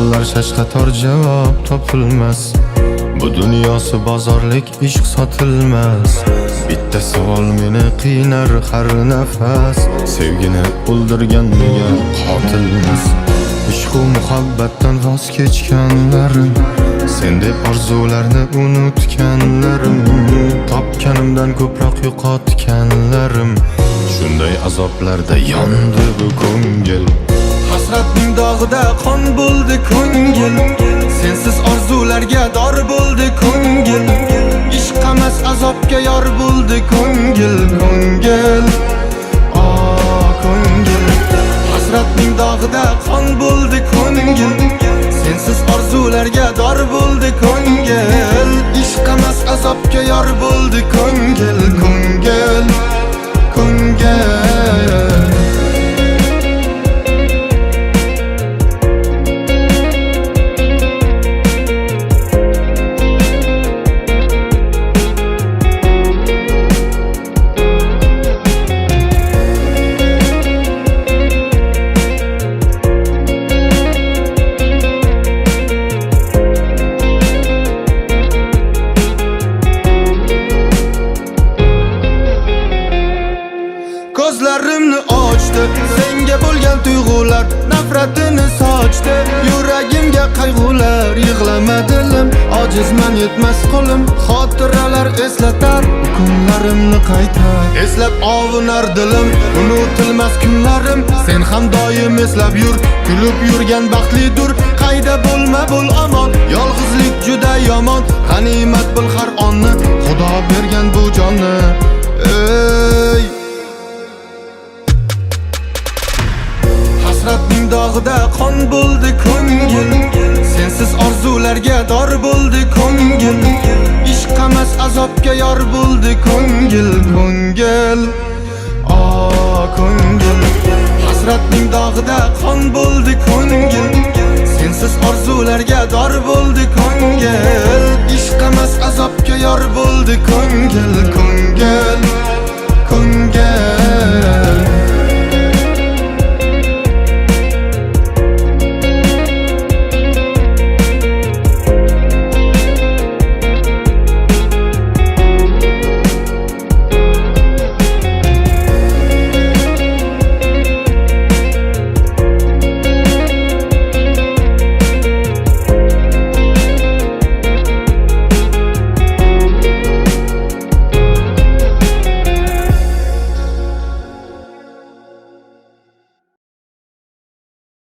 Savollar shashqator, javob topilmas. Bu dunyosi bozorlik, ishq sotilmas. Bitta savol meni qiynar har nafas. Sevgini o'ldirgan nega qotilmas? Ishq u muhabbatdan voz kechganlarim, sen deb orzularni unutganlarim, topganimdan ko'proq yo'qotganlarim. Shunday azoblarda yondi bu ko'ngil. Hasratning dog'ida qon bo'ldi ko'ngil. Sensiz orzularga dor bo'ldi ko'ngil. Ishq emas azobga yor bo'ldi ko'ngil, ko'ngil. Ko'ngil. Hasratning dog'ida qon bo'ldi ko'ngil. Sensiz orzularga dor bo'ldi ko'ngil. Ishq emas azobga yor bo'ldi ko'ngil, ko'ngil, ko'ngil. Ko'zlarimni ochdi, senga bo'lgan tuyg'ular nafratini sochdi. Yuragimga qayg'ular, yig'lama dilim, ojizman yetmas qo'lim. Xotiralar eslatar kunlarimni qayta, eslab ovunar dilim. Unutilmas kunlarim, sen ham doim eslab yur. Kulib yurgan baxtlidur, qayda bo'lma bo'l omon. Yolg'izlik juda yomon, g'animat bil har onni. Xudo bergan bu jonni. Ey hasratning dog'ida qon bo'ldi ko'ngil. Sensiz orzularga dor bo'ldi ko'ngil. Ishq emas azobga yor bo'ldi ko'ngil, ko'ngil. Ko'ngil. Hasratning dog'ida qon bo'ldi ko'ngil. Sensiz orzularga dor bo'ldi ko'ngil. Ishq emas azobga yor bo'ldi ko'ngil, ko'ngil, ko'ngil.